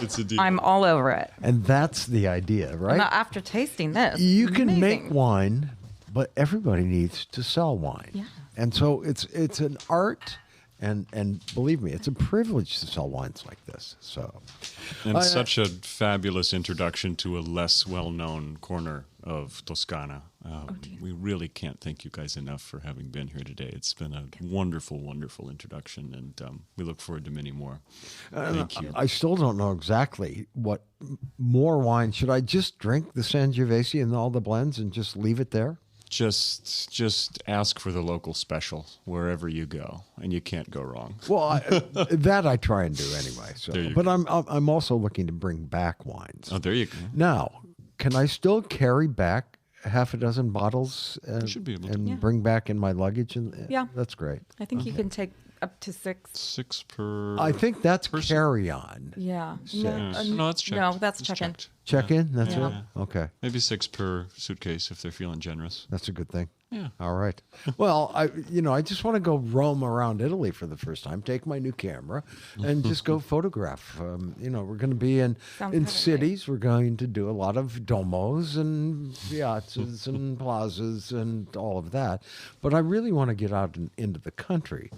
It's a deal. I'm all over it. And that's the idea, right? Now, after tasting this, You can amazing. make wine, but everybody needs to sell wine. Yeah. And so it's an art, and believe me, it's a privilege to sell wines like this. So, And such a fabulous introduction to a less well-known corner of Toscana. We really can't thank you guys enough for having been here today. It's been a wonderful, wonderful introduction, and we look forward to many more. Thank you. I still don't know exactly what more wine. Should I just drink the Sangiovese and all the blends and just leave it there? Just ask for the local special wherever you go, and you can't go wrong. Well, that I try and do anyway. So, There you but go. I'm also looking to bring back wines. Oh, there you go. Now, can I still carry back half a dozen bottles should be able to. and Yeah. bring back in my luggage? And Yeah. that's great. I think you can take up to 6. 6 per. I think that's person. carry-on. Yeah. No, that's checked. No, that's It's check-in. checked. Check in. That's Yeah. it. Okay, Maybe 6 per suitcase if they're feeling generous. that's a good thing. Yeah. All right. Well, I just want to go roam around Italy for the first time. Take my new camera and just go photograph. We're going to be in Sounds kinda cities. We're going to do a lot of domos and piazzas and plazas and all of that. But I really want to get out into the country.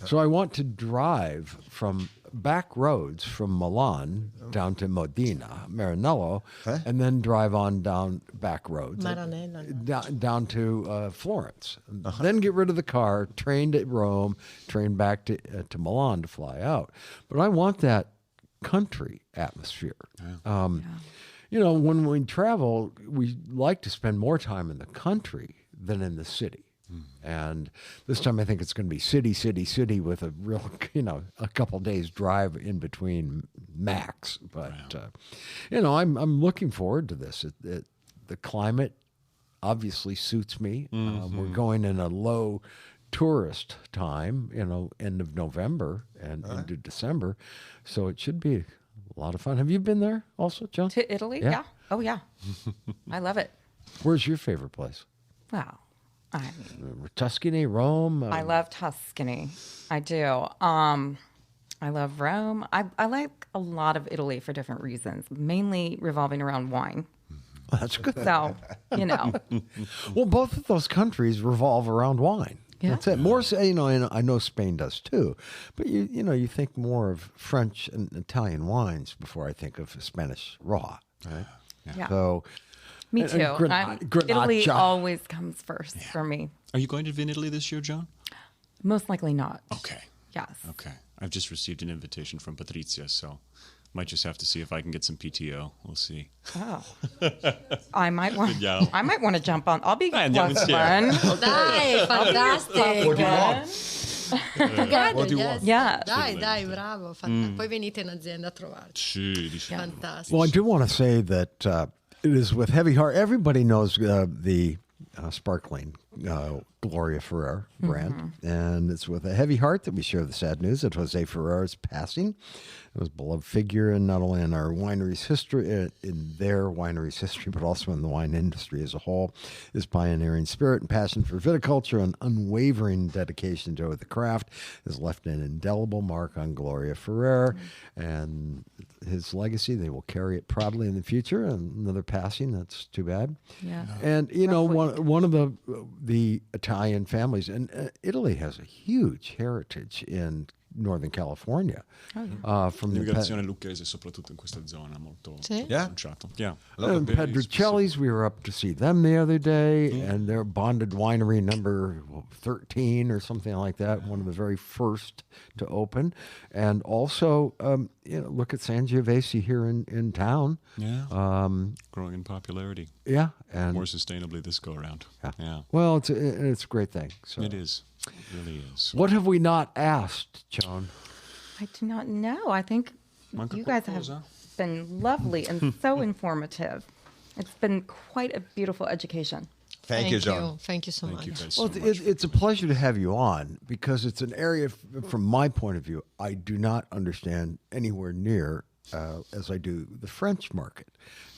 So I want to drive from back roads from Milan down to Modena, Maranello, and then drive on down back roads down to Florence. Then get rid of the car, train to Rome, train back to Milan to fly out. But I want that country atmosphere. When we travel, we like to spend more time in the country than in the city. And this time I think it's going to be city with a real, a couple days drive in between max. But, I'm looking forward to this. The climate obviously suits me. We're going in a low tourist time, end of November and into December. So it should be a lot of fun. Have you been there also, John? To Italy? Yeah. Oh, yeah. I love it. Where's your favorite place? Wow. I mean, Tuscany, Rome? I love Tuscany. I do. I love Rome. I like a lot of Italy for different reasons, mainly revolving around wine. Well, that's good. So, Well, both of those countries revolve around wine. Yeah. That's it. More so, and I know Spain does too, but you think more of French and Italian wines before I think of Spanish raw, right? Yeah. So, Me and too. Italy always comes first for me. Are you going to Italy this year, John? Most likely not. Okay. Yes. Okay. I've just received an invitation from Patrizia, so might just have to see if I can get some PTO. We'll see. Oh. I might want Vediamo. I might want to jump on. I'll be Andiamo plus insieme. one. Dai, fantastico. What do you want? What do you want? Yeah. Dai, bravo. Poi venite in azienda a trovarci. Sì, diciamo. Fantastico. Well, I do want to say that it is with heavy heart. Everybody knows the sparkling Gloria Ferrer brand, and it's with a heavy heart that we share the sad news that Jose Ferrer's passing. It was a beloved figure, and not only in our winery's history, in their winery's history, but also in the wine industry as a whole. His pioneering spirit and passion for viticulture and unwavering dedication to the craft has left an indelible mark on Gloria Ferrer, and his legacy, they will carry it proudly in the future. And another passing, that's too bad. Yeah. And one of the Italian families, and Italy has a huge heritage in Northern California. From the L'immigrazione lucchese, soprattutto in questa zona, molto pronunciato. Yeah. Pedricelli's, we were up to see them the other day, and they're bonded winery number 13 or something like that, one of the very first to open. And also, look at Sangiovese here in town. Yeah. Growing in popularity. Yeah. And more sustainably this go around. Yeah. Well, it's a great thing. So. It is. It really is. What have we not asked, Joan? I do not know. I think you guys have been lovely and so informative. It's been quite a beautiful education. Thank you, John. Thank you so much. Thank you guys Well, so much. it's a pleasure to have you on because it's an area, from my point of view, I do not understand anywhere near as I do the French market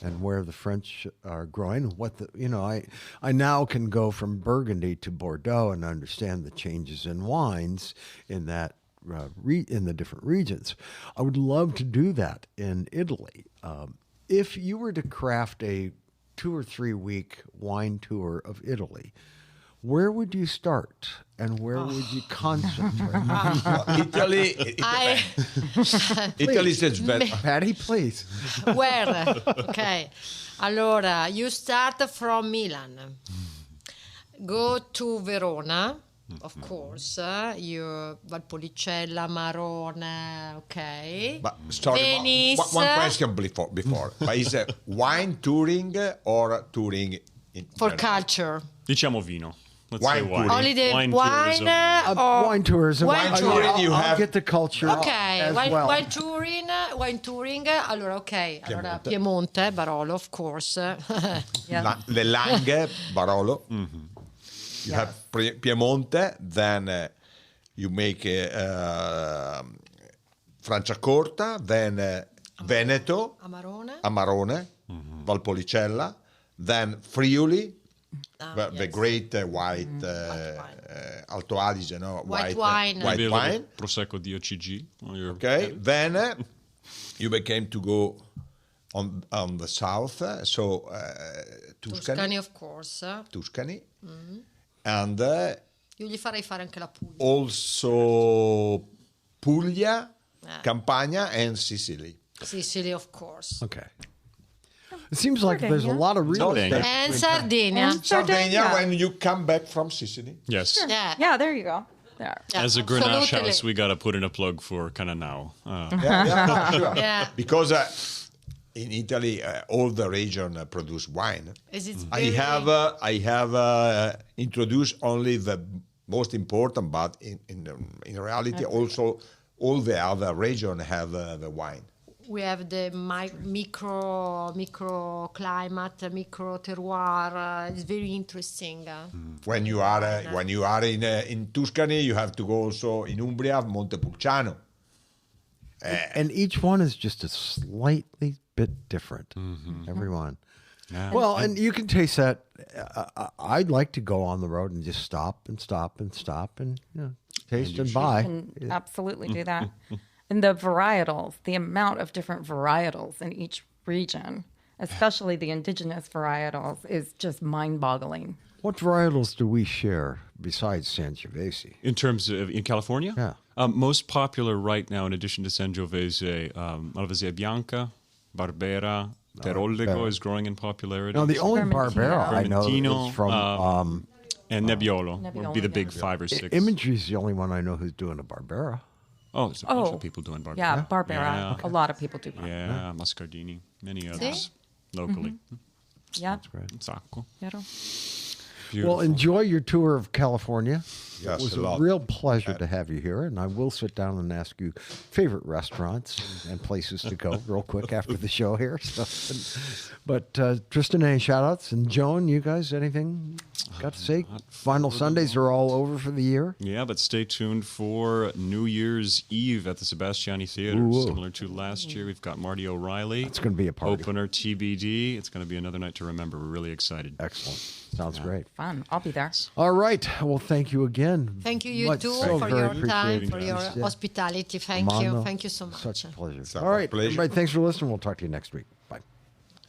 and where the French are growing. I now can go from Burgundy to Bordeaux and understand the changes in wines in that in the different regions. I would love to do that in Italy. If you were to craft a 2 or 3 week wine tour of Italy, where would you start and where would you concentrate? Italy is better. Patty, please. Where? Okay. Allora, you start from Milan. Go to Verona, of course. You Valpolicella, Marone, okay. But sorry, Venice. one question before. But is it wine touring or touring for culture? Diciamo vino. Let's Wine say wine. touring. Only the Wine wine, tourism. or Wine tourism. Wine touring, you I'll have- get the culture okay, as well. wine touring. Allora, ok. Allora, Piemonte, Barolo, of course. Le Langhe, Barolo. You have Piemonte, then you make Franciacorta, then Veneto, Amarone. Valpolicella, then Friuli, the great white Alto Adige, White wine. Maybe a wine. little Prosecco di OCG. Okay, then you became to go on the south, so Tuscany, of course. Tuscany, and Io gli farei fare anche la Puglia. also Puglia, Campania, and Sicily. Sicily, of course. Okay. It seems like there's a lot of real estate. And Sardinia. Sardinia when you come back from Sicily. Yes. Yeah. Yeah, there you go. There. As a Grenache Absolutely. house, we got to put in a plug for Cananao. Yeah, sure. Yeah. Because in Italy, all the region produce wine. I very- have introduced only the most important, but in reality, also all the other region have the wine. We have the microclimate, micro terroir. It's very interesting. When you are in Tuscany, you have to go also in Umbria, Montepulciano. And each one is just a slightly bit different. Everyone. Yeah. Well, and you can taste that. I'd like to go on the road and just stop and taste and buy. Can absolutely do that. And the varietals, the amount of different varietals in each region, especially the indigenous varietals, is just mind-boggling. What varietals do we share besides Sangiovese? In terms of in California? Yeah. Most popular right now, in addition to Sangiovese, Malvasia Bianca, Barbera, Terollego is growing in popularity. No, the only Vermentino. Barbera I know Vermentino, is from and Nebbiolo would be the Nebbiolo, big 5 or 6. Imagery is the only one I know who's doing a Barbera. Oh, there's a bunch of people doing Barbera. Yeah, Barbera. Yeah. A lot of people do Barbera. Yeah, Mascardini, many others locally. Yeah. Sacco. Vero. Beautiful. Well, enjoy your tour of California. Yes, It was a a lot. real pleasure to have you here, and I will sit down and ask you favorite restaurants and places to go real quick after the show here. But Tristan, any shout-outs? And Joan, you guys, anything got to say? Final Sundays are all over for the year. Yeah, but stay tuned for New Year's Eve at the Sebastiani Theater. Ooh. Similar to last year, we've got Marty O'Reilly. It's going to be a party. Opener TBD. It's going to be another night to remember. We're really excited. Excellent. Sounds great. Fun. I'll be there. All right. Well, thank you again. Thank you, Much too, so for very your time, appreciated. for your Yeah. hospitality. Thank Mano, you. Thank you so much. Such a pleasure. It's a All right, pleasure. everybody, thanks for listening. We'll talk to you next week.